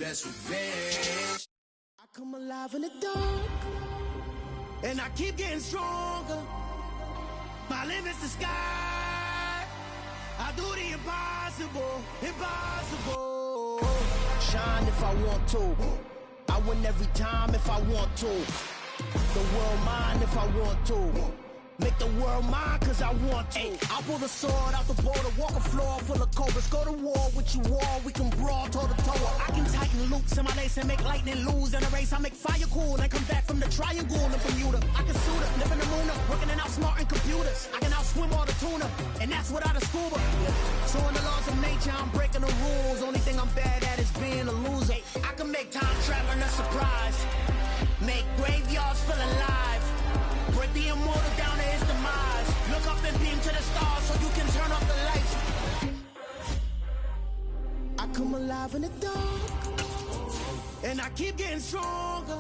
best revenge. I come alive in the dark, and I keep getting stronger. My limit's the sky. I do the impossible, impossible. Shine if I want to. I win every time if I want to. The world mine if I want to. Make the world mine cause I want to. I pull the sword out the border, walk a floor full of cobras. Go to war with you all, we can brawl toe to toe. I can tighten loops in my lace and make lightning lose in a race. I make fire cool and come back from the triangle in Bermuda. I can suit it, live in the moon, working and outsmarting computers. I can outswim all the tuna, and that's without a scuba. So in the laws of nature, I'm breaking the rules. Only thing I'm bad at is being a loser. I can make time traveling a surprise. Make graveyards feel alive. Break the immortal down to his demise. Look up and beam to the stars so you can turn off the lights. I come alive in the dark, and I keep getting stronger.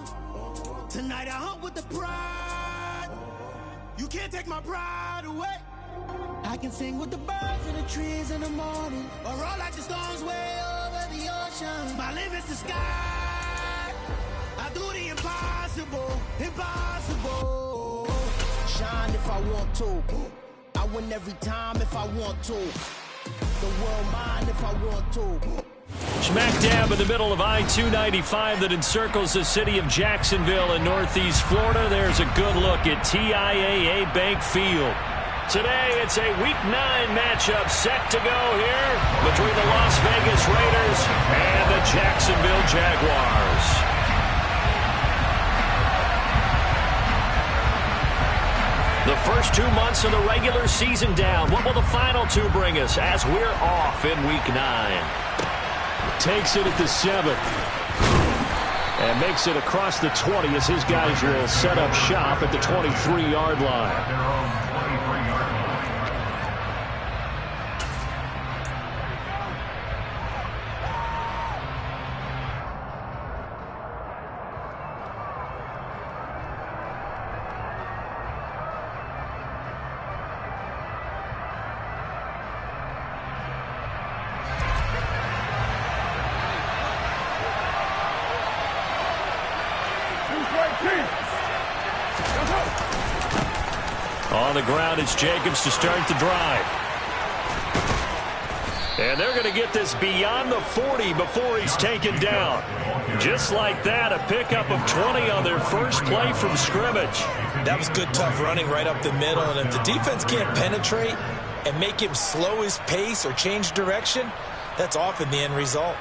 Tonight I hunt with the pride. You can't take my pride away. I can sing with the birds and the trees in the morning, or roll like the storms way over the ocean. My limit's the sky. I do the impossible, impossible. Shine if I want to. I win every time if I want to. The world mine if I want to. Smack dab in the middle of I-295 that encircles the city of Jacksonville in northeast Florida. There's a good look at TIAA Bank Field. Today, it's a Week 9 matchup set to go here between the Las Vegas Raiders and the Jacksonville Jaguars. The first 2 months of the regular season down. What will the final two bring us as we're off in Week 9? Takes it at the 7. And makes it across the 20 as his guys will set up shop at the 23-yard line. On the ground, it's Jacobs to start the drive. And they're going to get this beyond the 40 before he's taken down. Just like that, a pickup of 20 on their first play from scrimmage. That was good, tough running right up the middle. And if the defense can't penetrate and make him slow his pace or change direction, that's often the end result.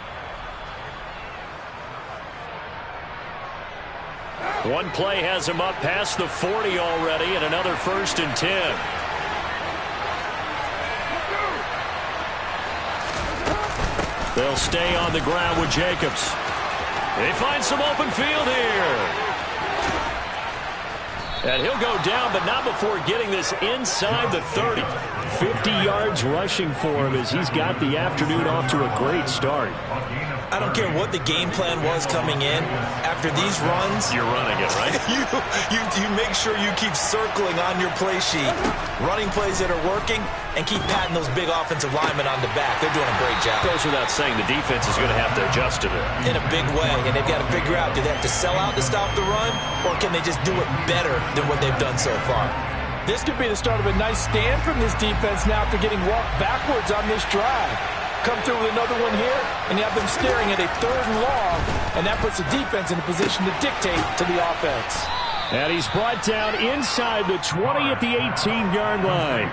One play has him up past the 40 already, and another 1st and 10. They'll stay on the ground with Jacobs. They find some open field here. And he'll go down, but not before getting this inside the 30. 50 yards rushing for him as he's got the afternoon off to a great start. I don't care what the game plan was coming in. After these runs, you're running it, right? you make sure you keep circling on your play sheet, running plays that are working, and keep patting those big offensive linemen on the back. They're doing a great job. Goes without saying the defense is going to have to adjust to it. In a big way, and they've got to figure out, do they have to sell out to stop the run, or can they just do it better than what they've done so far? This could be the start of a nice stand from this defense now after getting walked backwards on this drive. Come through with another one here, and you have them staring at a 3rd and long, and that puts the defense in a position to dictate to the offense. And he's brought down inside the 20 at the 18-yard line.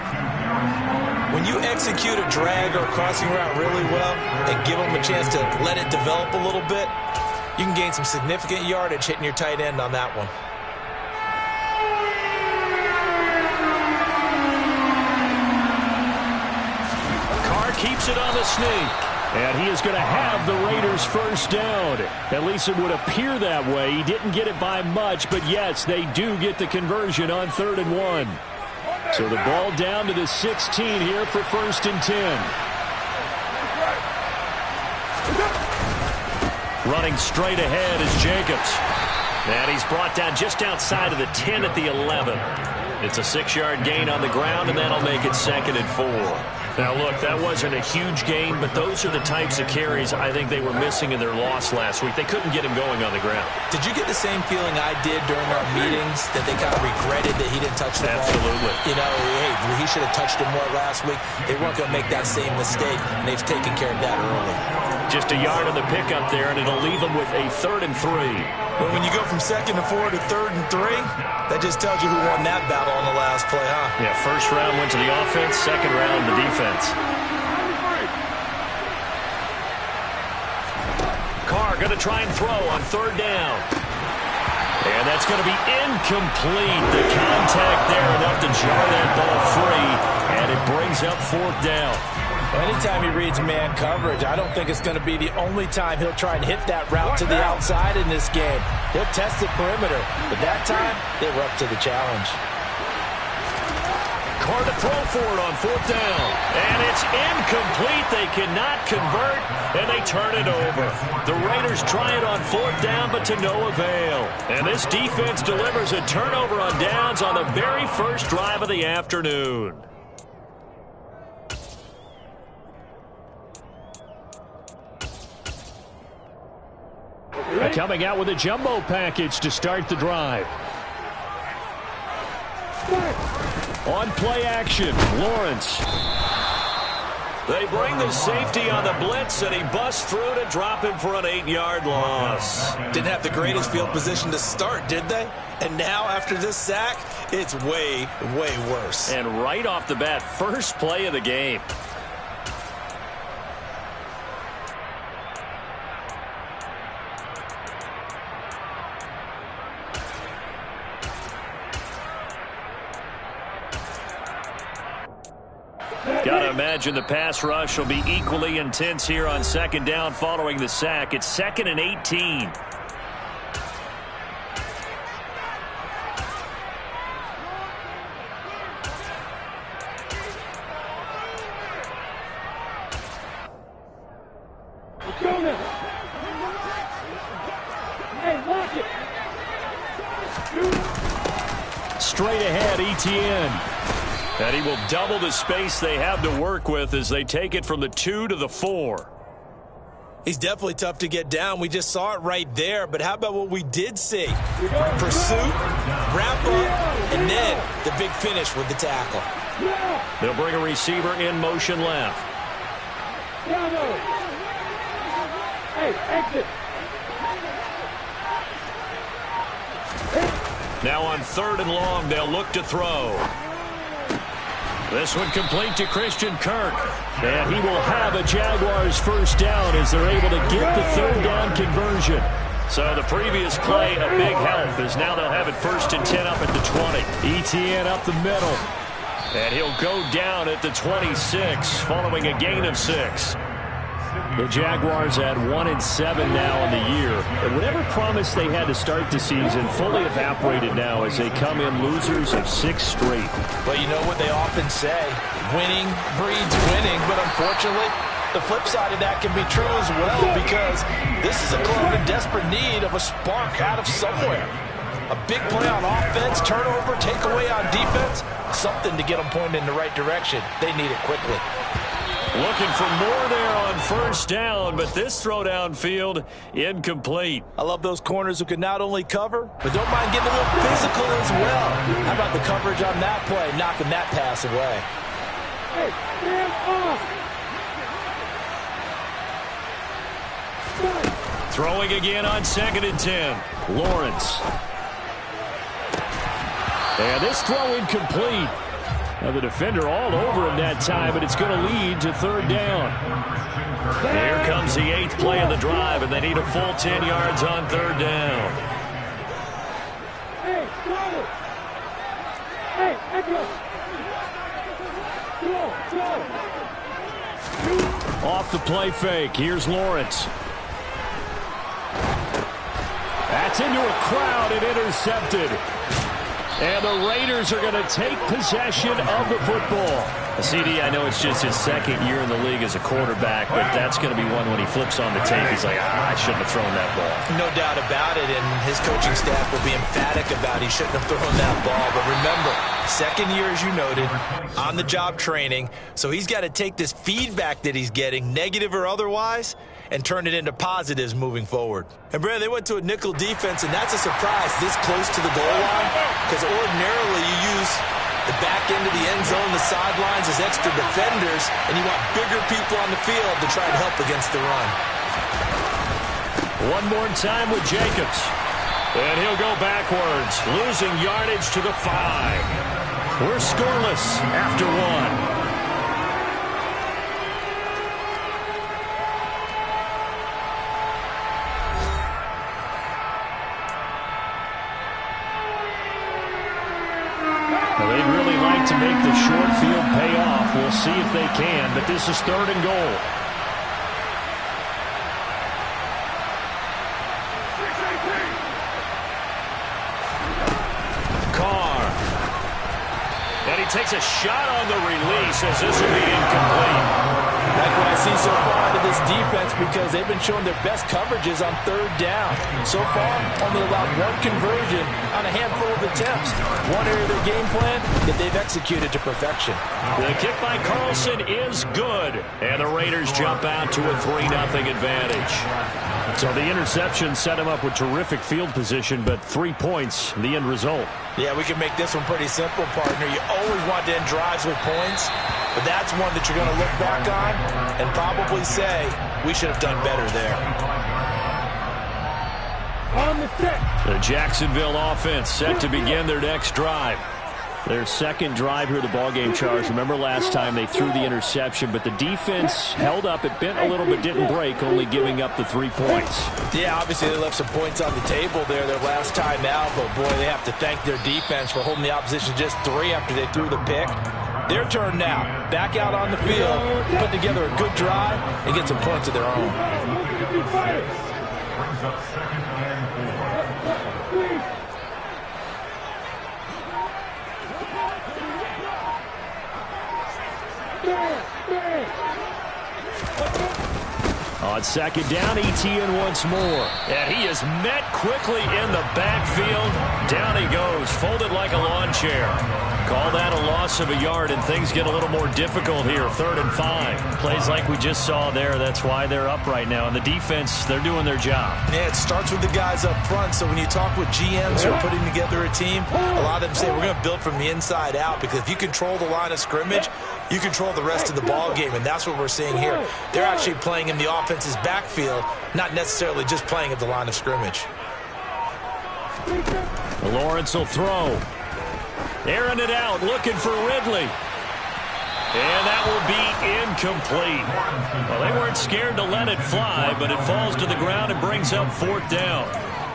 When you execute a drag or a crossing route really well and give them a chance to let it develop a little bit, you can gain some significant yardage hitting your tight end on that one. Keeps it on the sneak. And he is going to have the Raiders first down. At least it would appear that way. He didn't get it by much, but yes, they do get the conversion on 3rd and 1. So the ball down to the 16 here for 1st and 10. Running straight ahead is Jacobs. And he's brought down just outside of the 10 at the 11. It's a 6-yard gain on the ground, and that'll make it 2nd and 4. Now, look, that wasn't a huge gain, but those are the types of carries I think they were missing in their loss last week. They couldn't get him going on the ground. Did you get the same feeling I did during our meetings, that they kind of regretted that he didn't touch the ball? Absolutely. You know, hey, he should have touched it more last week. They weren't going to make that same mistake, and they've taken care of that early. Just a yard on the pickup there, and it'll leave them with a 3rd and 3. But when you go from 2nd and 4 to 3rd and 3, that just tells you who won that battle on the last play, huh? Yeah, first round went to the offense, second round the defense. Carr going to try and throw on 3rd down. And that's going to be incomplete. The contact there enough to jar that ball free, and it brings up 4th down. Anytime he reads man coverage, I don't think it's going to be the only time he'll try and hit that route to the outside in this game. He'll test the perimeter, but that time, they were up to the challenge. Carr to throw for it on 4th down. And it's incomplete. They cannot convert, and they turn it over. The Raiders try it on 4th down, but to no avail. And this defense delivers a turnover on downs on the very first drive of the afternoon. Coming out with a jumbo package to start the drive. On play action, Lawrence. They bring the safety on the blitz, and he busts through to drop him for an 8-yard loss. Didn't have the greatest field position to start, did they? And now, after this sack, it's way, way worse. And right off the bat, first play of the game. Got to imagine the pass rush will be equally intense here on 2nd down following the sack. It's 2nd and 18. Straight ahead, Etienne. And he will double the space they have to work with as they take it from the 2 to the 4. He's definitely tough to get down. We just saw it right there. But how about what we did see? Pursuit, wrap up, and then the big finish with the tackle. They'll bring a receiver in motion left. Now on 3rd and long, they'll look to throw. This one complete to Christian Kirk. And he will have a Jaguars first down as they're able to get the 3rd down conversion. So the previous play, a big help, as now they'll have it 1st and 10 up at the 20. Etienne up the middle. And he'll go down at the 26, following a gain of 6. The Jaguars at 1-7 now in the year. And whatever promise they had to start the season fully evaporated now as they come in losers of 6 straight. Well, you know what they often say, winning breeds winning, but unfortunately, the flip side of that can be true as well, because this is a club in desperate need of a spark out of somewhere. A big play on offense, turnover, takeaway on defense, something to get them pointed in the right direction. They need it quickly. Looking for more there on 1st down, but this throw downfield incomplete. I love those corners who can not only cover, but don't mind getting a little physical as well. How about the coverage on that play, knocking that pass away? Hey, stand off! Throwing again on 2nd and 10. Lawrence. And this throw incomplete. Now the defender all over him that time, but it's going to lead to 3rd down. Here comes the 8th play of the drive, and they need a full 10 yards on 3rd down. Hey, go! Off the play fake. Here's Lawrence. That's into a crowd and intercepted. And the Raiders are going to take possession of the football. CD, I know it's just his second year in the league as a quarterback, but that's going to be one when he flips on the tape. He's like, I shouldn't have thrown that ball. No doubt about it, and his coaching staff will be emphatic about he shouldn't have thrown that ball. But remember, second year, as you noted, on-the-job training, so he's got to take this feedback that he's getting, negative or otherwise, and turn it into positives moving forward. And, Brandon, they went to a nickel defense, and that's a surprise this close to the goal line, because ordinarily you use the back end of the end zone, the sidelines as extra defenders, and you want bigger people on the field to try and help against the run. One more time with Jacobs. And he'll go backwards, losing yardage to the 5. We're scoreless after 1. They'd really like to make the short field pay off. We'll see if they can, but this is 3rd and goal. Carr. And he takes a shot on the release as this will be incomplete. Like what I see so far out of this defense, because they've been showing their best coverages on 3rd down. So far, only allowed 1 conversion on a handful of attempts. One area of their game plan that they've executed to perfection. The kick by Carlson is good. And the Raiders jump out to a 3-0 advantage. So the interception set him up with terrific field position, but 3 points, the end result. Yeah, we can make this one pretty simple, partner. You always want to end drives with points, but that's one that you're going to look back on and probably say, we should have done better there. On the set. The Jacksonville offense set to begin their next drive. Their second drive here, the ballgame, Charles. Remember last time they threw the interception, but the defense held up. It bent a little but didn't break, only giving up the 3 points. Yeah, obviously they left some points on the table there their last time out, but boy, they have to thank their defense for holding the opposition just 3 after they threw the pick. Their turn now. Back out on the field, put together a good drive, and get some points of their own. On second down, ETN once more. And he is met quickly in the backfield. Down he goes, folded like a lawn chair. Call that a loss of a yard, and things get a little more difficult here. 3rd and 5. Plays like we just saw there. That's why they're up right now. And the defense, they're doing their job. Yeah, it starts with the guys up front. So when you talk with GMs who are putting together a team, a lot of them say we're going to build from the inside out, because if you control the line of scrimmage, you control the rest of the ball game, and that's what we're seeing here. They're actually playing in the offense's backfield, not necessarily just playing at the line of scrimmage. Lawrence will throw. Airing it out, looking for Ridley. And that will be incomplete. Well, they weren't scared to let it fly, but it falls to the ground and brings up 4th down.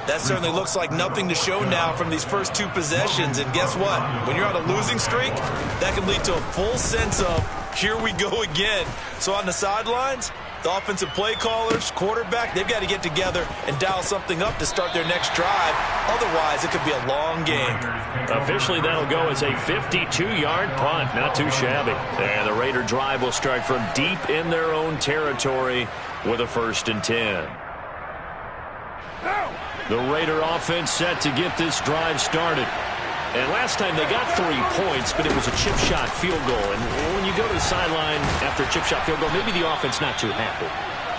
That certainly looks like nothing to show now from these first 2 possessions. And guess what? When you're on a losing streak, that can lead to a full sense of, here we go again. So on the sidelines, the offensive play callers, quarterback, they've got to get together and dial something up to start their next drive. Otherwise, it could be a long game. Officially, that'll go as a 52-yard punt. Not too shabby. And the Raider drive will start from deep in their own territory with a 1st and 10. The Raider offense set to get this drive started. And last time they got 3 points, but it was a chip shot field goal. And when you go to the sideline after a chip shot field goal, maybe the offense not too happy.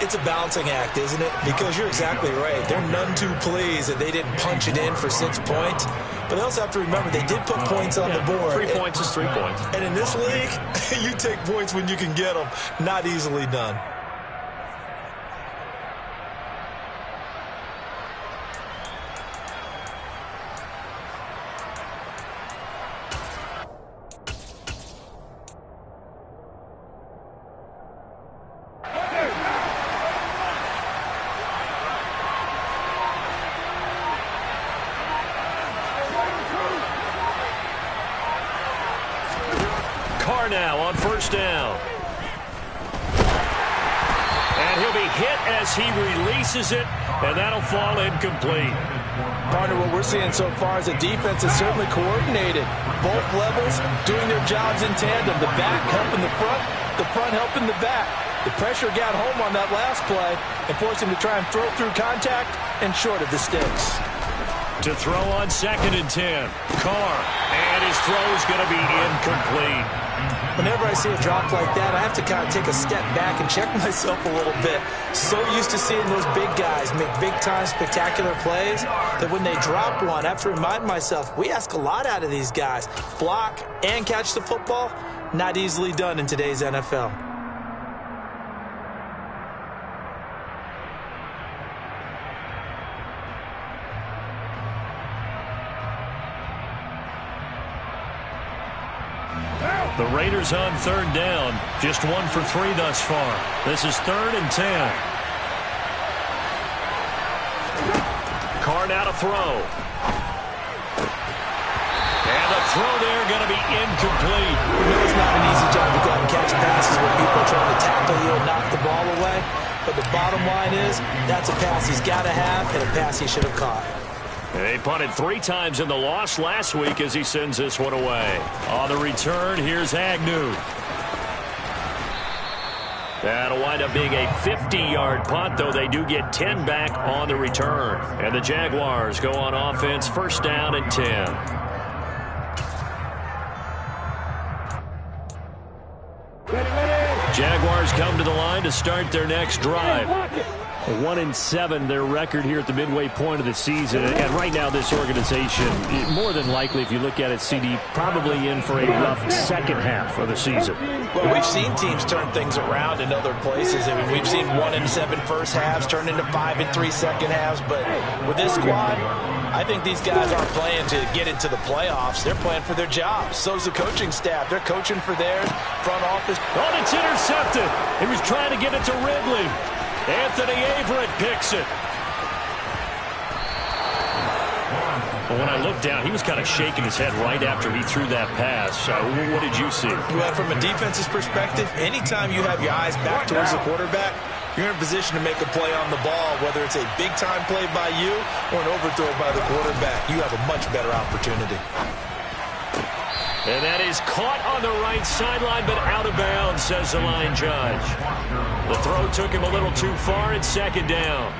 It's a balancing act, isn't it? Because you're exactly right. They're none too pleased that they didn't punch it in for 6 points. But they also have to remember they did put points on the board. 3 points is 3 points. And in this league, you take points when you can get them. Not easily done. Now on 1st down. And he'll be hit as he releases it, and that'll fall incomplete. Partner, what we're seeing so far is the defense is certainly coordinated. Both levels doing their jobs in tandem. The back helping the front helping the back. The pressure got home on that last play and forced him to try and throw through contact and short of the sticks. To throw on 2nd and 10. Carr. And his throw's going to be incomplete. Whenever I see a drop like that, I have to kind of take a step back and check myself a little bit. So used to seeing those big guys make big-time spectacular plays that when they drop one, I have to remind myself, we ask a lot out of these guys. Block and catch the football, not easily done in today's NFL. The Raiders on 3rd down. Just 1 for 3 thus far. This is 3rd and 10. Carr now to throw. And the throw there going to be incomplete. You know it's not an easy job to go out and catch passes where people are trying to tackle you and knock the ball away. But the bottom line is that's a pass he's got to have and a pass he should have caught. They punted 3 times in the loss last week as he sends this one away. On the return, here's Agnew. That'll wind up being a 50-yard punt, though they do get 10 back on the return. And the Jaguars go on offense, 1st down and 10. Jaguars come to the line to start their next drive. 1-7 their record here at the midway point of the season, and right now this organization, more than likely, if you look at it, CD, probably in for a rough second half of the season. Well, we've seen teams turn things around in other places. I mean, we've seen 1-7 first halves turn into 5-3 second halves, but with this squad, I think these guys aren't playing to get into the playoffs. They're playing for their jobs. So's the coaching staff. They're coaching for theirs, front office. Oh, it's intercepted. He was trying to get it to Ridley. Anthony Averett picks it. Well, when I looked down, he was kind of shaking his head right after he threw that pass. What did you see? Well, from a defense's perspective, anytime you have your eyes back towards the quarterback, you're in a position to make a play on the ball, whether it's a big-time play by you or an overthrow by the quarterback. You have a much better opportunity. And that is caught on the right sideline, but out of bounds, says the line judge. The throw took him a little too far. It's 2nd down.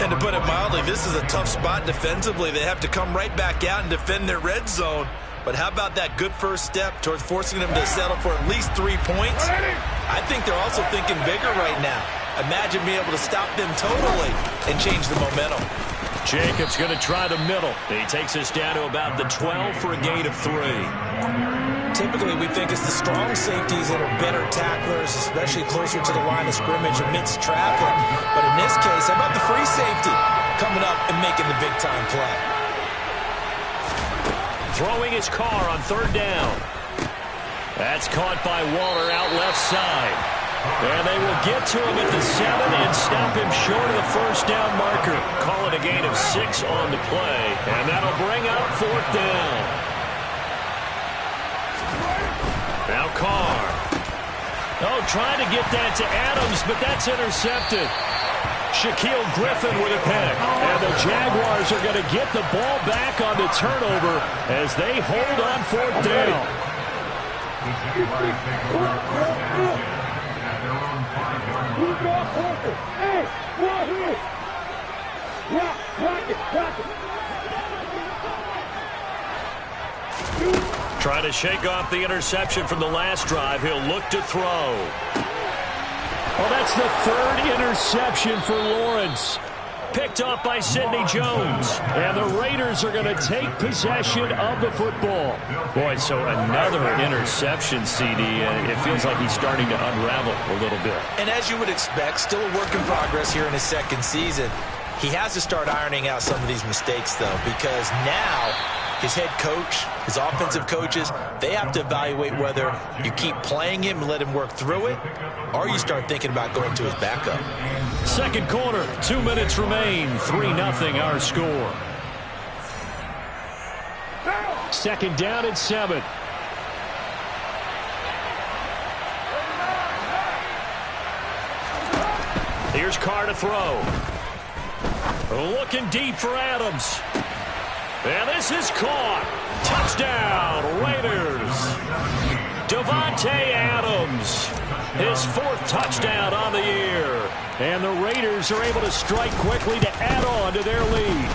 And to put it mildly, this is a tough spot defensively. They have to come right back out and defend their red zone. But how about that good first step towards forcing them to settle for at least 3 points? I think they're also thinking bigger right now. Imagine being able to stop them totally and change the momentum. Jacobs going to try the middle. He takes us down to about the 12 for a gain of 3. Typically, we think it's the strong safeties that are better tacklers, especially closer to the line of scrimmage amidst traffic. But in this case, how about the free safety coming up and making the big-time play? Throwing his Carr on 3rd down. That's caught by Waller out left side. And they will get to him at the 7 and stop him short of the 1st down marker. Call it a gain of 6 on the play. And that'll bring up 4th down. Now Carr. Oh, trying to get that to Adams, but that's intercepted. Shaquille Griffin with a pick. And the Jaguars are going to get the ball back on the turnover as they hold on 4th down. Trying to shake off the interception from the last drive. He'll look to throw. Well, that's the 3rd interception for Lawrence. Picked off by Sidney Jones. And the Raiders are going to take possession of the football. Boy, so another interception, CD. It feels like he's starting to unravel a little bit. And as you would expect, still a work in progress here in his 2nd season. He has to start ironing out some of these mistakes, though, because now his head coach, his offensive coaches, they have to evaluate whether you keep playing him and let him work through it, or you start thinking about going to his backup. 2nd quarter, 2 minutes remain, 3-0 our score. 2nd down and 7. Here's Carr to throw. Looking deep for Adams. And this is caught. Touchdown, Raiders. Davante Adams, his 4th touchdown on the year. And the Raiders are able to strike quickly to add on to their lead.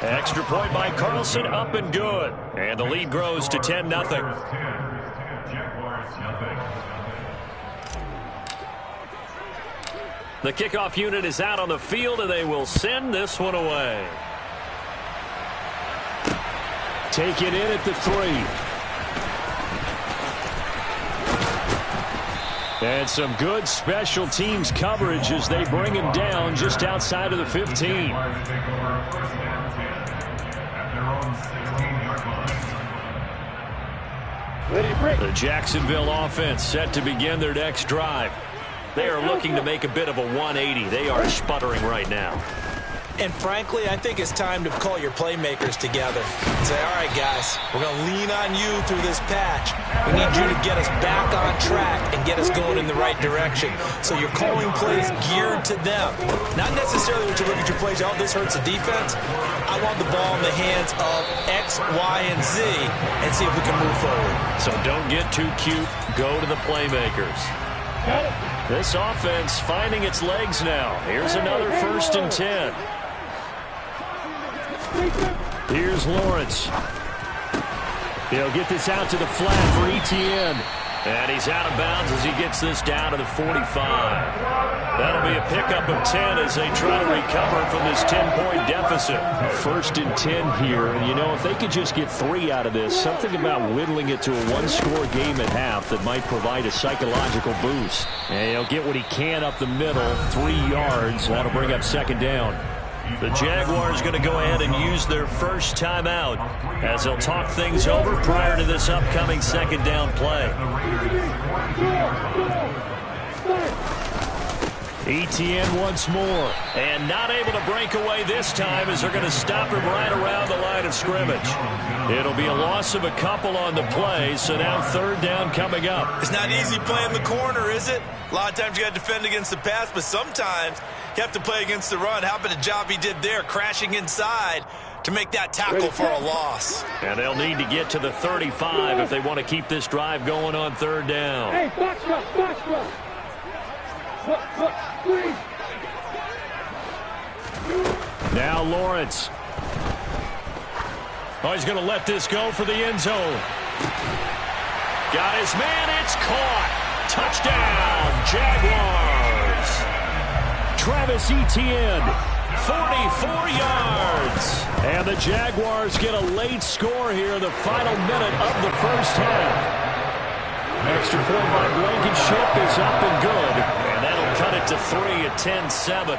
Extra point by Carlson, up and good. And the lead grows to 10-0. The kickoff unit is out on the field, and they will send this one away. Take it in at the 3. And some good special teams coverage as they bring him down just outside of the 15. The Jacksonville offense set to begin their next drive. They are looking to make a bit of a 180. They are sputtering right now. And frankly, I think it's time to call your playmakers together and say, all right, guys, we're going to lean on you through this patch. We need you to get us back on track and get us going in the right direction. So you're calling plays geared to them. Not necessarily when you look at your plays, oh, this hurts the defense. I want the ball in the hands of X, Y, and Z and see if we can move forward. So don't get too cute. Go to the playmakers. This offense finding its legs now. Here's another 1st and 10. Here's Lawrence. He'll get this out to the flat for Etienne. And he's out of bounds as he gets this down to the 45. That'll be a pickup of 10 as they try to recover from this 10-point deficit. 1st and 10 here. And, you know, if they could just get 3 out of this, something about whittling it to a 1-score game at half that might provide a psychological boost. And he'll get what he can up the middle, 3 yards. That'll bring up 2nd down. The Jaguars going to go ahead and use their first timeout as they'll talk things over prior to this upcoming 2nd down play. Etienne once more. And not able to break away this time as they're going to stop him right around the line of scrimmage. It'll be a loss of a couple on the play, so now 3rd down coming up. It's not easy playing the corner, is it? A lot of times you got to defend against the pass, but sometimes you have to play against the run. How about the job he did there, crashing inside to make that tackle for a loss? And they'll need to get to the 35 if they want to keep this drive going on 3rd down. Hey, box rush. Please. Now Lawrence. Oh, he's going to let this go for the end zone. Got his man. It's caught. Touchdown, Jaguars. Travis Etienne. 44 yards. And the Jaguars get a late score here in the final minute of the 1st half. Extra point by Blankenship is up and good. And that'll cut it to 3 at 10-7.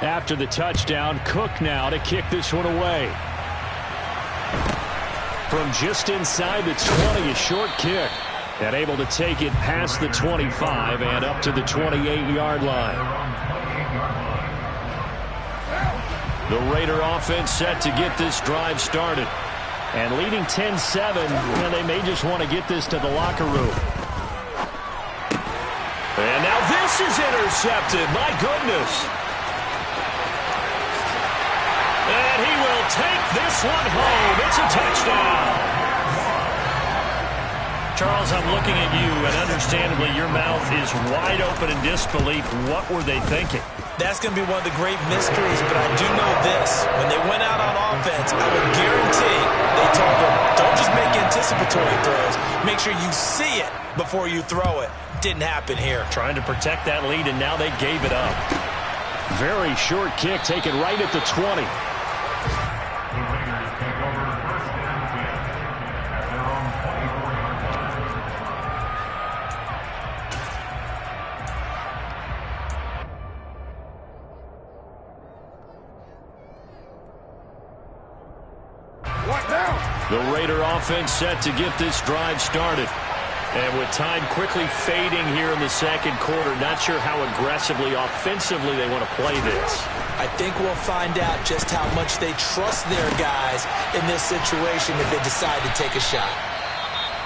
After the touchdown, Cook now to kick this one away. From just inside the 20, a short kick. And able to take it past the 25 and up to the 28-yard line. The Raider offense set to get this drive started. And leading 10-7, and they may just want to get this to the locker room. And now this is intercepted. My goodness. And he will take this one home. It's a touchdown. Charles, I'm looking at you, and understandably your mouth is wide open in disbelief. What were they thinking? That's going to be one of the great mysteries, but I do know this. When they went out on offense, I would guarantee they told them, don't just make anticipatory throws. Make sure you see it before you throw it. Didn't happen here. Trying to protect that lead, and now they gave it up. Very short kick taken right at the 20. The Raider offense set to get this drive started. And with time quickly fading here in the 2nd quarter, not sure how aggressively, offensively they want to play this. I think we'll find out just how much they trust their guys in this situation if they decide to take a shot.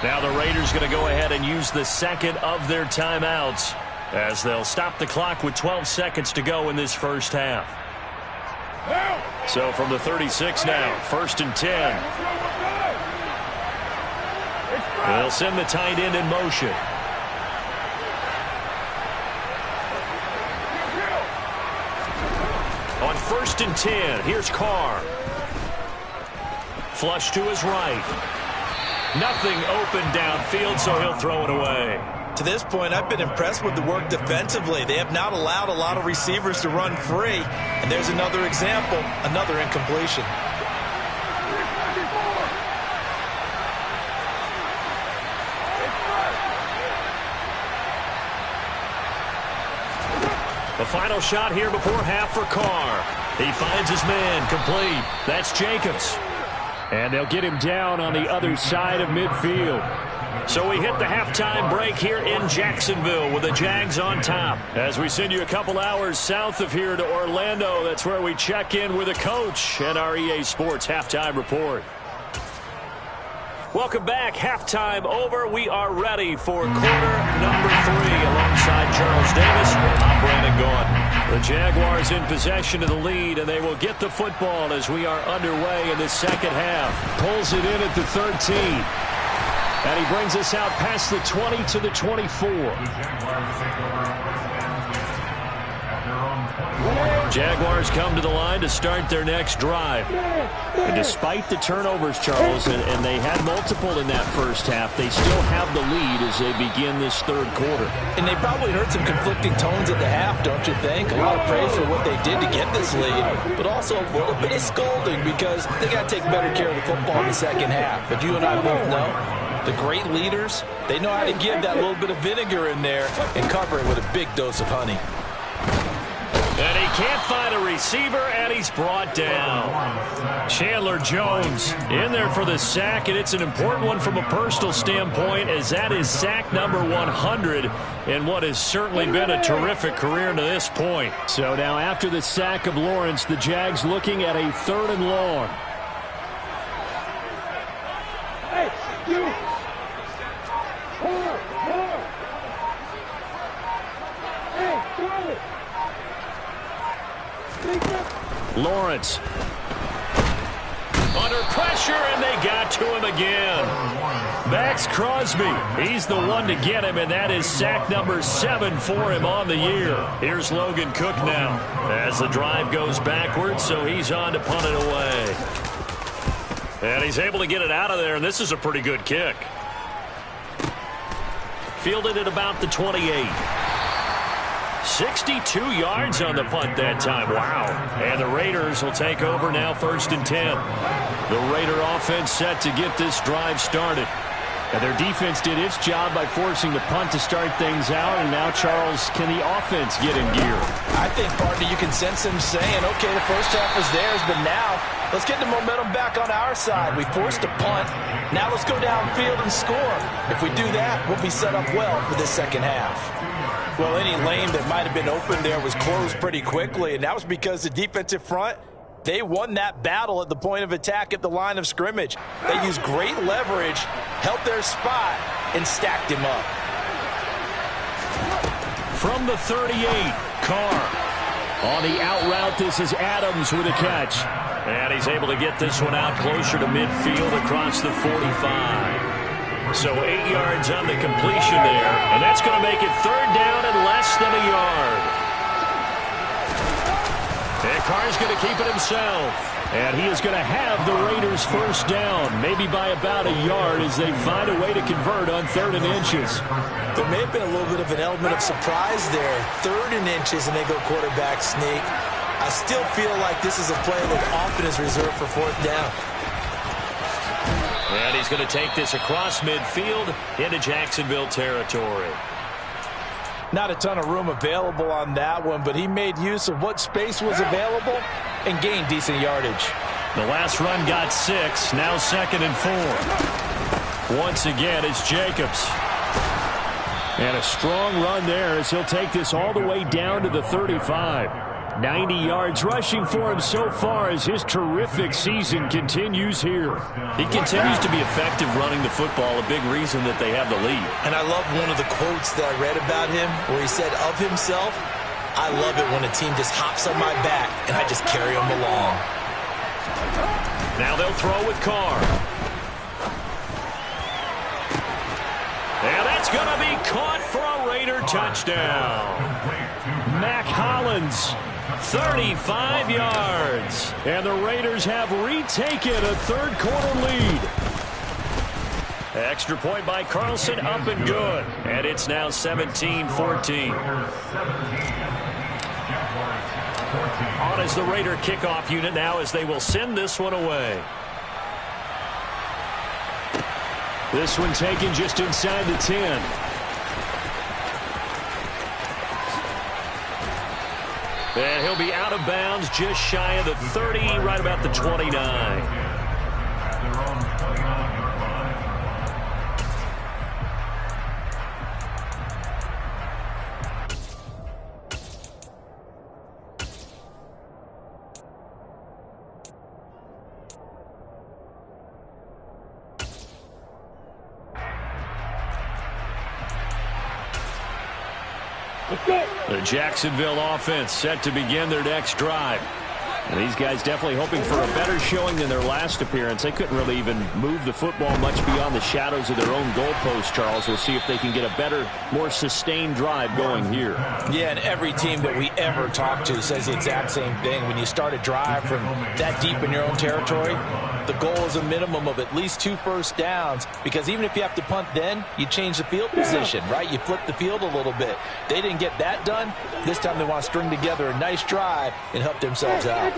Now the Raiders going to go ahead and use the 2nd of their timeouts as they'll stop the clock with 12 seconds to go in this 1st half. So from the 36 now, 1st and 10. They'll send the tight end in motion. On 1st and 10, here's Carr. Flush to his right. Nothing open downfield, so he'll throw it away. To this point, I've been impressed with the work defensively. They have not allowed a lot of receivers to run free. And there's another example, another incompletion. The final shot here before half for Carr. He finds his man, complete. That's Jacobs. And they'll get him down on the other side of midfield. So we hit the halftime break here in Jacksonville with the Jags on top. As we send you a couple hours south of here to Orlando, that's where we check in with the coach and our EA Sports halftime report. Welcome back. Halftime over. We are ready for quarter number 3. Alongside Charles Davis, I'm Brandon Gaughan. The Jaguars in possession of the lead, and they will get the football as we are underway in the second half. Pulls it in at the 13. And he brings us out past the 20 to the 24. Jaguars come to the line to start their next drive. And despite the turnovers, Charles, and they had multiple in that first half, they still have the lead as they begin this third quarter. And they probably heard some conflicting tones at the half, don't you think? A lot of praise for what they did to get this lead, but also a little bit of scolding because they got to take better care of the football in the second half. But you and I both know the great leaders, they know how to give that little bit of vinegar in there and cover it with a big dose of honey. And he can't find a receiver, and he's brought down. Chandler Jones in there for the sack, and it's an important one from a personal standpoint, as that is sack number 100 in what has certainly been a terrific career to this point. So now after the sack of Lawrence, the Jags looking at a 3rd and long. Hey, you! Lawrence under pressure, and they got to him again. Max Crosby, he's the one to get him, and that is sack number 7 for him on the year. Here's Logan Cook now as the drive goes backwards, so he's on to punt it away. And he's able to get it out of there, and this is a pretty good kick. Fielded at about the 28. 62 yards on the punt that time. Wow. And the Raiders will take over now, 1st and 10. The Raider offense set to get this drive started. And their defense did its job by forcing the punt to start things out. And now, Charles, can the offense get in gear? I think, partner, you can sense them saying, okay, the first half was theirs, but now let's get the momentum back on our side. We forced a punt. Now let's go downfield and score. If we do that, we'll be set up well for this second half. Well, any lane that might have been open there was closed pretty quickly, and that was because the defensive front, they won that battle at the point of attack at the line of scrimmage. They used great leverage, held their spot, and stacked him up. From the 38, Carr. On the out route, this is Adams with a catch. And he's able to get this one out closer to midfield across the 45. So 8 yards on the completion there, and that's going to make it 3rd down and less than a yard. And Carr's going to keep it himself. And he is going to have the Raiders 1st down, maybe by about a yard as they find a way to convert on 3rd and inches. There may have been a little bit of an element of surprise there. 3rd and inches, and they go quarterback sneak. I still feel like this is a play that often is reserved for 4th down. And he's going to take this across midfield into Jacksonville territory. Not a ton of room available on that one, but he made use of what space was available and gained decent yardage. The last run got 6, now 2nd and 4. Once again, it's Jacobs. And a strong run there as he'll take this all the way down to the 35. 90 yards rushing for him so far as his terrific season continues here. He continues to be effective running the football, a big reason that they have the lead. And I love one of the quotes that I read about him where he said of himself, I love it when a team just hops on my back and I just carry them along. Now they'll throw with Carr. And that's going to be caught for a Raider touchdown. Mac Hollins, 35 yards. And the Raiders have retaken a third-quarter lead. Extra point by Carlson, up and good. And it's now 17-14. On is the Raider kickoff unit now as they will send this one away. This one taken just inside the 10. And he'll be out of bounds just shy of the 30, right about the 29. The Jacksonville offense set to begin their next drive. And these guys definitely hoping for a better showing than their last appearance. They couldn't really even move the football much beyond the shadows of their own goalpost, Charles. We'll see if they can get a better, more sustained drive going here. Yeah, and every team that we ever talk to says the exact same thing. When you start a drive from that deep in your own territory, the goal is a minimum of at least 2 first downs, because even if you have to punt then, you change the field position, right? You flip the field a little bit. They didn't get that done. This time they want to string together a nice drive and help themselves out.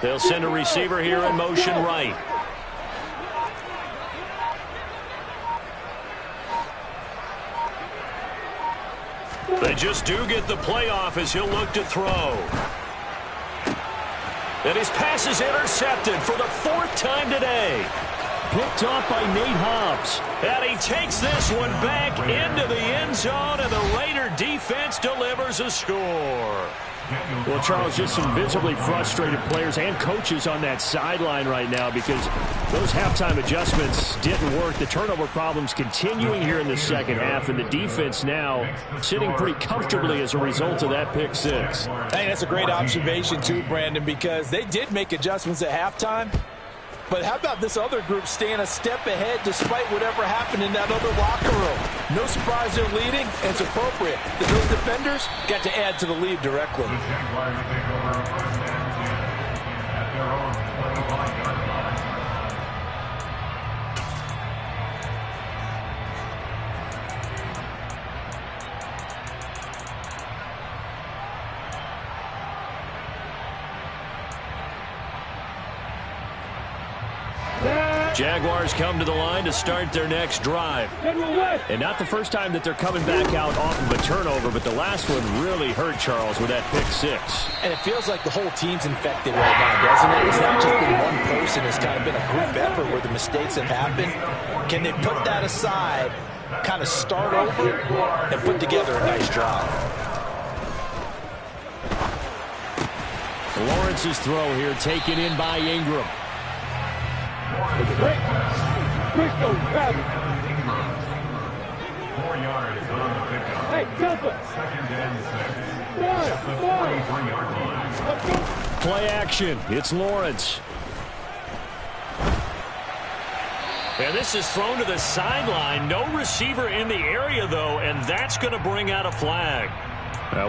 They'll send a receiver here in motion right. They just do get the play off as he'll look to throw. And his pass is intercepted for the 4th time today. Picked off by Nate Hobbs. And he takes this one back into the end zone, and the Raider defense delivers a score. Well, Charles, just some visibly frustrated players and coaches on that sideline right now because those halftime adjustments didn't work. The turnover problems continuing here in the second half, and the defense now sitting pretty comfortably as a result of that pick six. I think that's a great observation too, Brandon, because they did make adjustments at halftime. But how about this other group staying a step ahead despite whatever happened in that other locker room? No surprise they're leading, and it's appropriate that those defenders got to add to the lead directly. Jaguars come to the line to start their next drive. And not the first time that they're coming back out off of a turnover, but the last one really hurt Charles with that pick six. And it feels like the whole team's infected right now, doesn't it? It's not just been one person. It's kind of been a group effort where the mistakes have happened. Can they put that aside, kind of start over, and put together a nice drive? Lawrence's throw here taken in by Ingram. Quick, go, grab it. 4 yards on the pickup. Hey, jump it. 2nd and 6. The 43-yard line. Play action. It's Lawrence. And this is thrown to the sideline. No receiver in the area, though, and that's going to bring out a flag.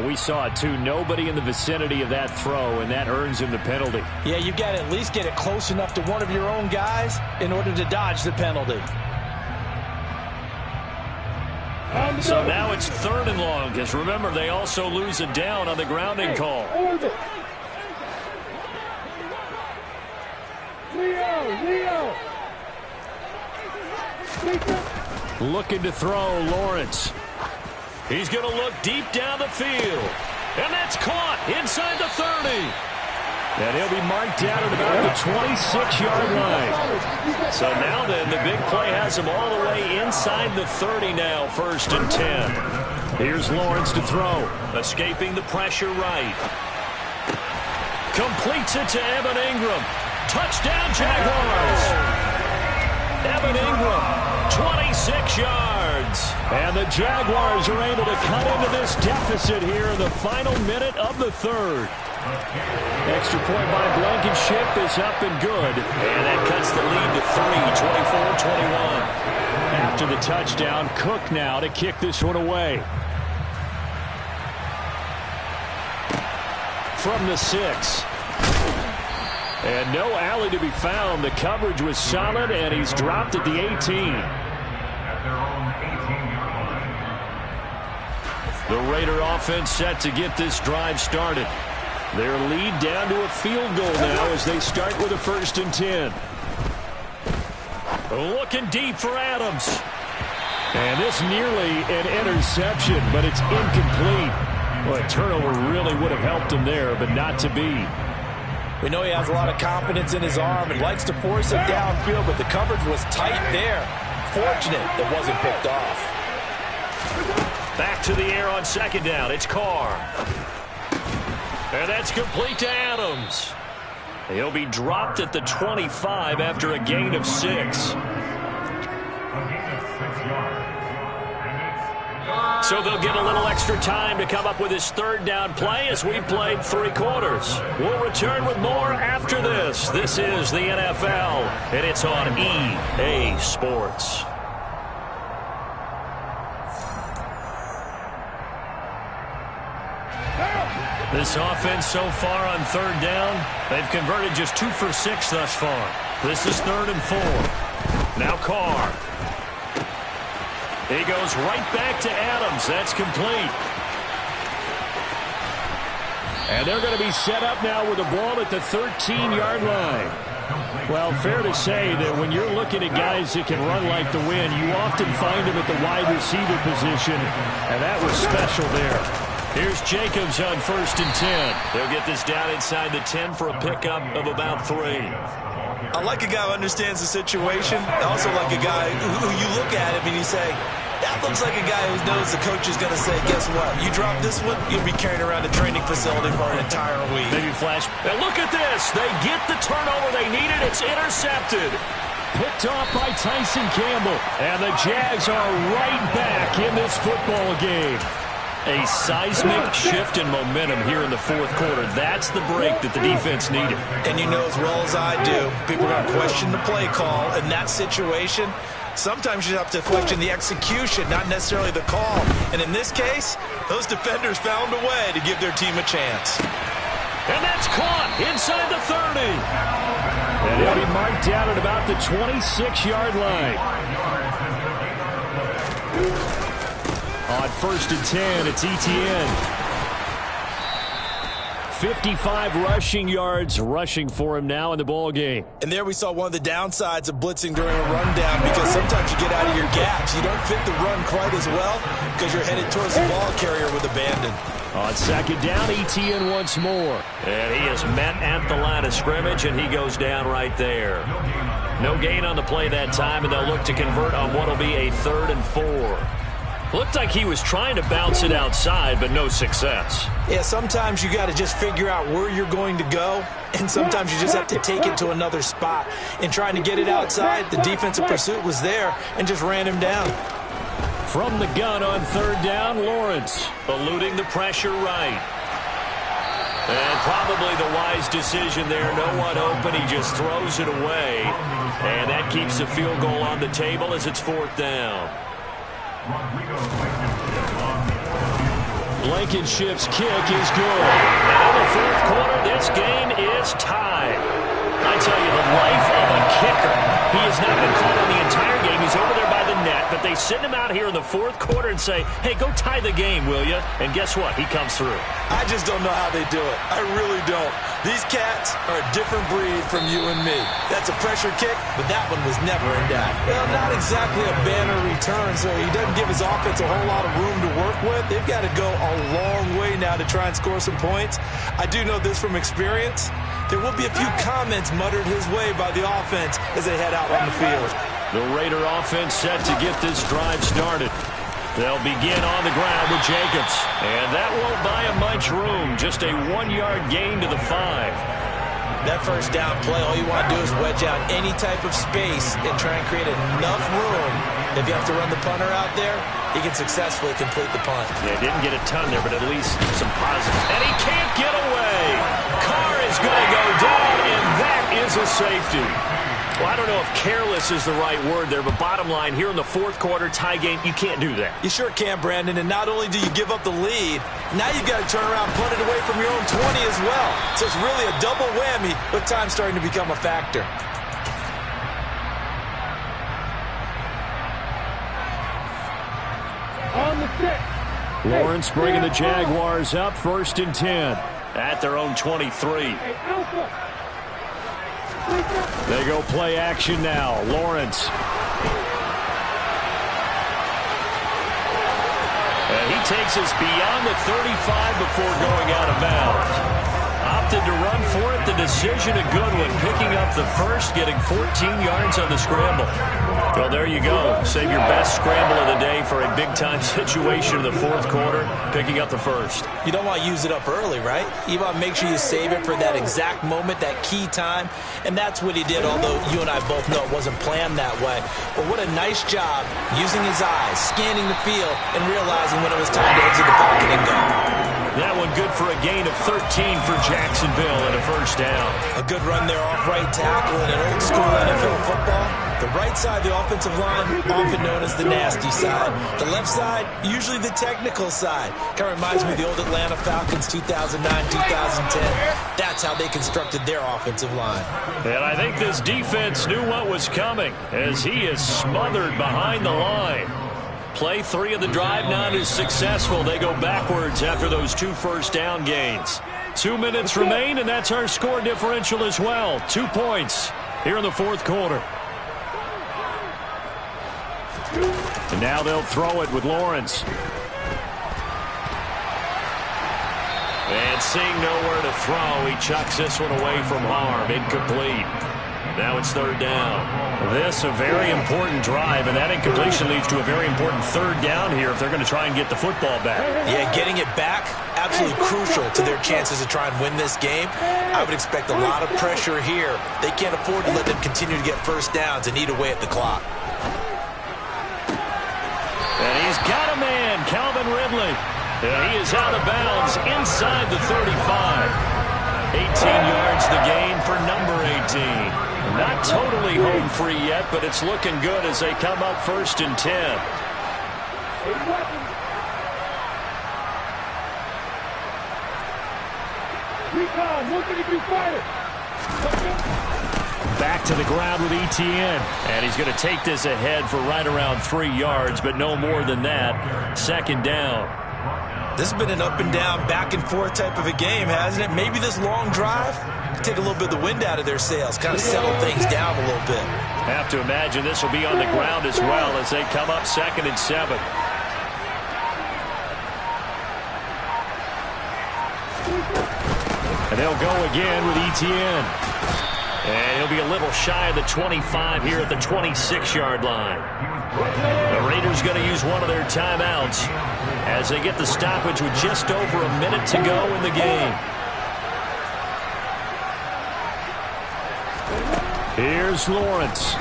We saw it, too. Nobody in the vicinity of that throw, and that earns him the penalty. Yeah, you've got to at least get it close enough to one of your own guys in order to dodge the penalty. So now it's 3rd and long, because remember, they also lose it down on the grounding call. Leo! Looking to throw, Lawrence. He's going to look deep down the field. And that's caught inside the 30. And he'll be marked down at about the 26-yard line. So now then, the big play has him all the way inside the 30 now, 1st and 10. Here's Lawrence to throw. Escaping the pressure right. Completes it to Evan Ingram. Touchdown, Jaguars. Evan Ingram, 26 yards. downs. And the Jaguars are able to cut into this deficit here in the final minute of the third. Extra point by Blankenship is up and good. And that cuts the lead to 3, 24-21. After the touchdown, Cook now to kick this one away. From the 6. And no alley to be found. The coverage was solid, and he's dropped at the 18. At their own 18-yard line. The Raider offense set to get this drive started. Their lead down to a field goal now as they start with a 1st and 10. Looking deep for Adams. And this nearly an interception, but it's incomplete. Well, a turnover really would have helped him there, but not to be. We know he has a lot of confidence in his arm and likes to force it downfield, but the coverage was tight there. Fortunate it wasn't picked off. Back to the air on 2nd down. It's Carr. And that's complete to Adams. He'll be dropped at the 25 after a gain of 6. A gain of 6 yards. So they'll get a little extra time to come up with his 3rd down play as we've played 3 quarters. We'll return with more after this. This is the NFL, and it's on EA Sports. This offense so far on 3rd down, they've converted just 2 for 6 thus far. This is 3rd and 4. Now Carr. He goes right back to Adams. That's complete. And they're going to be set up now with the ball at the 13-yard line. Well, fair to say that when you're looking at guys that can run like the wind, you often find them at the wide receiver position, and that was special there. Here's Jacobs on 1st and 10. They'll get this down inside the 10 for a pickup of about 3. I like a guy who understands the situation. I also like a guy who you look at him and you say, that looks like a guy who knows the coach is going to say, guess what? You drop this one, you'll be carrying around a training facility for an entire week. Maybe flash. And look at this. They get the turnover they needed. It's intercepted. Picked off by Tyson Campbell. And the Jags are right back in this football game. A seismic shift in momentum here in the 4th quarter. That's the break that the defense needed. And you know as well as I do, people are going to question the play call in that situation. Sometimes you have to question the execution, not necessarily the call. And in this case, those defenders found a way to give their team a chance. And that's caught inside the 30. And he'll be marked down at about the 26-yard line. On 1st and 10, it's Etienne. 55 rushing yards rushing for him now in the ball game. And there we saw one of the downsides of blitzing during a rundown, because sometimes you get out of your gaps. You don't fit the run quite as well because you're headed towards the ball carrier with abandon. On 2nd down, Etienne once more. And he is met at the line of scrimmage, and he goes down right there. No gain on the play that time, and they'll look to convert on what will be a 3rd and 4. Looked like he was trying to bounce it outside, but no success. Yeah, sometimes you got to just figure out where you're going to go, and sometimes you just have to take it to another spot. In trying to get it outside, the defensive pursuit was there and just ran him down. From the gun on 3rd down, Lawrence. Eluding the pressure right. And probably the wise decision there. No one open. He just throws it away. And that keeps the field goal on the table as it's 4th down. Blankenship's kick is good. And in the 4th quarter, this game is tied. I tell you, the life of a kicker. He has not been called on the entire game. He's over there by the net, but they send him out here in the 4th quarter and say, hey, go tie the game, will you? And guess what? He comes through. I just don't know how they do it. I really don't. These cats are a different breed from you and me. That's a pressure kick, but that one was never in doubt. Well, not exactly a banner return, so he doesn't give his offense a whole lot of room to work with. They've got to go a long way now to try and score some points. I do know this from experience. There will be a few comments muttered his way by the offense as they head out on the field. The Raider offense set to get this drive started. They'll begin on the ground with Jacobs. And that won't buy him much room. Just a 1-yard gain to the 5. That 1st down play, all you want to do is wedge out any type of space and try and create enough room If you have to run the punter out there, he can successfully complete the punt. Yeah, didn't get a ton there, but at least some positive. And he can't get away. Carr is going to go down, and that is a safety. Well, I don't know if careless is the right word there, but bottom line, here in the fourth quarter, tie game, you can't do that. You sure can, Brandon, and not only do you give up the lead, now you've got to turn around and punt it away from your own 20 as well. So it's really a double whammy with time starting to become a factor. On the set. Lawrence bringing the Jaguars up, 1st and 10. At their own 23. Hey, Alpha. They go play action now. Lawrence. And he takes us beyond the 35 before going out of bounds. Opted to run for it. The decision a good one. Picking up the first, getting 14 yards on the scramble. Well, there you go. Save your best scramble of the day for a big-time situation in the fourth quarter, picking up the first. You don't want to use it up early, right? You want to make sure you save it for that exact moment, that key time. And that's what he did, although you and I both know it wasn't planned that way. But what a nice job using his eyes, scanning the field, and realizing when it was time to exit the pocket and go. That one good for a gain of 13 for Jacksonville and a first down. A good run there off right tackle in an old school NFL football. The right side, the offensive line, often known as the nasty side. The left side, usually the technical side. Kind of reminds me of the old Atlanta Falcons 2009, 2010. That's how they constructed their offensive line. And I think this defense knew what was coming as he is smothered behind the line. Play 3 of the drive not as successful. They go backwards after those 2 first down gains. 2 minutes remain, and that's our score differential as well. 2 points here in the fourth quarter. And now they'll throw it with Lawrence. And seeing nowhere to throw, he chucks this one away from harm. Incomplete. Now it's 3rd down. This a very important drive, and that incompletion leads to a very important 3rd down here if they're going to try and get the football back. Yeah, getting it back, absolutely crucial to their chances to try and win this game. I would expect a lot of pressure here. They can't afford to let them continue to get first downs and eat away at the clock. And he's got a man, Calvin Ridley. And he is out of bounds inside the 35. 18 yards the gain for number 18. Not totally home free yet, but it's looking good as they come up 1st and 10. Back to the ground with Etienne. And he's going to take this ahead for right around 3 yards, but no more than that. 2nd down. This has been an up and down, back and forth type of a game, hasn't it? Maybe this long drive could take a little bit of the wind out of their sails, kind of settle things down a little bit. Have to imagine this will be on the ground as well as they come up 2nd and 7. And they'll go again with Etienne. And he'll be a little shy of the 25 here at the 26-yard line. The Raiders going to use one of their timeouts as they get the stoppage with just over a minute to go in the game. Here's Lawrence.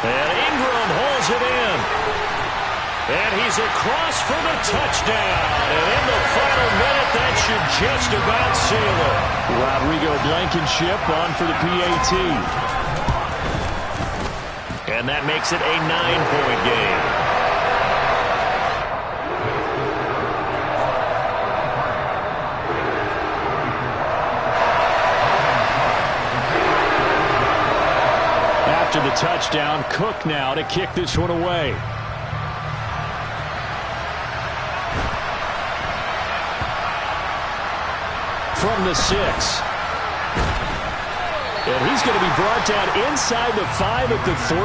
And Ingram holds it in. And he's across for the touchdown. And in the final minute, that should just about seal it. Rodrigo Blankenship on for the PAT. And that makes it a 9-point game. After the touchdown, Cook now to kick this one away. From the 6. And he's going to be brought down inside the 5 at the 3.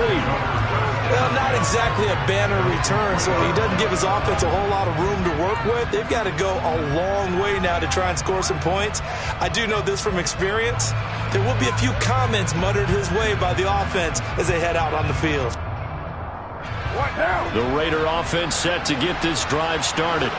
Well, not exactly a banner return, so he doesn't give his offense a whole lot of room to work with. They've got to go a long way now to try and score some points. I do know this from experience. There will be a few comments muttered his way by the offense as they head out on the field. The Raider offense set to get this drive started.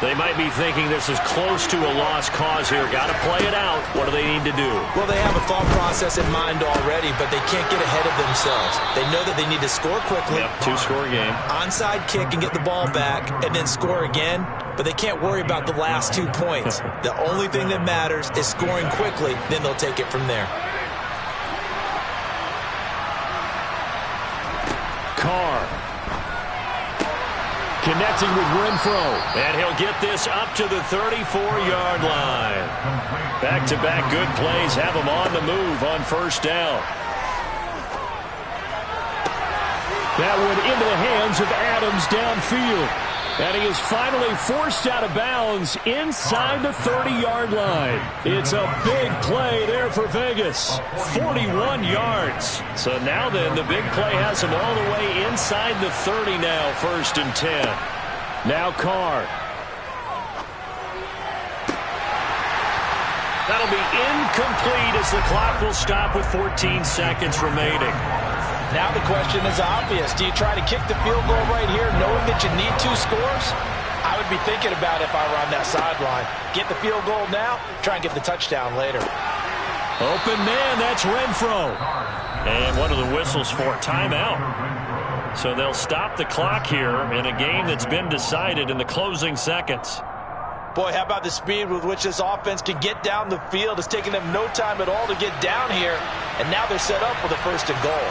They might be thinking this is close to a lost cause here. Got to play it out. What do they need to do? Well, they have a thought process in mind already, but they can't get ahead of themselves. They know that they need to score quickly. Yep, two-score game. Onside kick and get the ball back, and then score again. But they can't worry about the last 2 points. The only thing that matters is scoring quickly. Then they'll take it from there. Carr. Connecting with Renfro. And he'll get this up to the 34-yard line. Back-to-back good plays have him on the move on first down. That one into the hands of Adams downfield. And he is finally forced out of bounds inside the 30-yard line. It's a big play there for Vegas. 41 yards. So now then, the big play has him all the way inside the 30 now, 1st and 10. Now Carr. That'll be incomplete as the clock will stop with 14 seconds remaining. Now the question is obvious. Do you try to kick the field goal right here knowing that you need 2 scores? I would be thinking about it if I were on that sideline. Get the field goal now, try and get the touchdown later. Open man, that's Renfro. And one of the whistles for timeout. So they'll stop the clock here in a game that's been decided in the closing seconds. Boy, how about the speed with which this offense can get down the field? It's taking them no time at all to get down here. And now they're set up with a 1st and goal.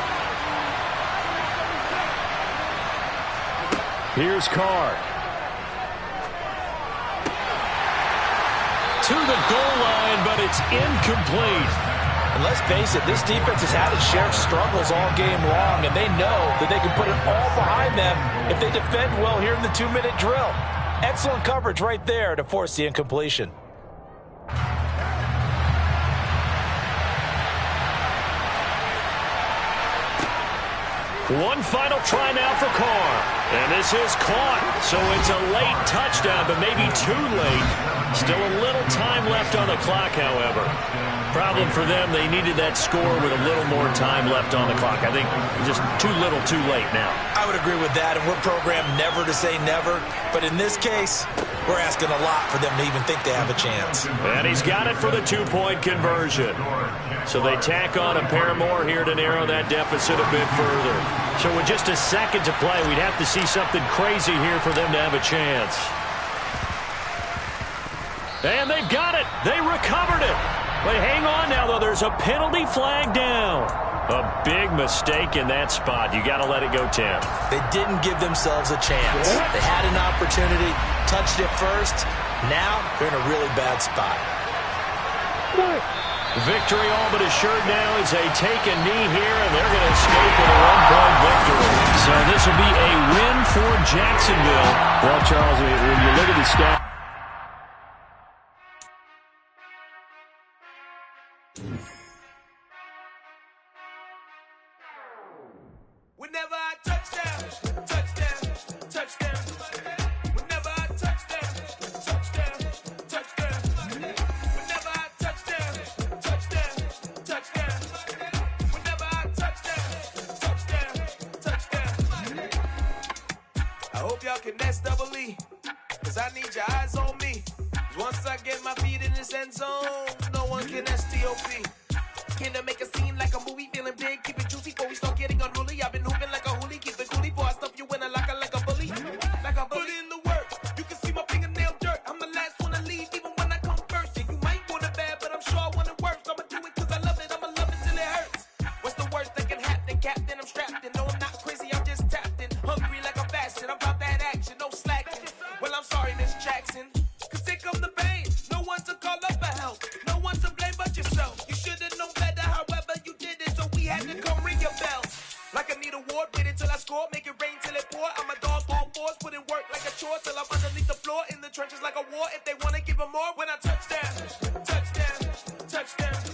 Here's Carr. To the goal line, but it's incomplete. And let's face it, this defense has had its share of struggles all game long, and they know that they can put it all behind them if they defend well here in the 2-minute drill. Excellent coverage right there to force the incompletion. One final try now for Carr. And this is caught. So it's a late touchdown, but maybe too late. Still a little time left on the clock, however. Problem for them, they needed that score with a little more time left on the clock. I think just too little, too late now. I would agree with that, and we're programmed never to say never. But in this case, we're asking a lot for them to even think they have a chance. And he's got it for the 2-point conversion. So they tack on a pair more here to narrow that deficit a bit further. So with just a second to play, we'd have to see something crazy here for them to have a chance. And they've got it. They recovered it. But hang on now, though. There's a penalty flag down. A big mistake in that spot. You got to let it go, Tim. They didn't give themselves a chance. They had an opportunity, touched it first. Now they're in a really bad spot. Victory all but assured now as they take a knee here, and they're going to escape with a 1-point victory. So this will be a win for Jacksonville. Well, Charles, when you look at the stat. Whenever I touchdown, touchdown, touchdown. Whenever I touchdown, touchdown, touchdown. Whenever I touchdown, touchdown, touchdown. Whenever I touchdown, touchdown, touchdown. I hope y'all can nest double E, cause I need your eyes on me. Once I get my feet in this end zone, no one can STOP. Can I make a scene like a movie, feeling big, keep it juicy before we start getting unruly. I've been hooping like a hoolie, keep it coolie before I stuff you in a locker like a bully. Like a bully. Put in the work, you can see my fingernail dirt. I'm the last one to leave, even when I come first. Yeah, you might want it bad, but I'm sure I want it worse. I'ma do it cause I love it, I'ma love it till it hurts. What's the worst that can happen, Captain? I'm strapped in, no I'm not crazy, I'm just tapped in. Hungry like a bastard, I'm about that action, no slacking. Well, I'm sorry, Miss Jackson, cause here come the pain. No one to call up for help, no one to blame but yourself. You should've known better, however you did it, so we had to come ring your bell. Like I need a award, wait until I score, make it rain till it pour. I'm a dog, all fours, put in work like a chore till I'm underneath the floor, in the trenches like a war. If they wanna give them more, when I touchdown, touchdown, touchdown.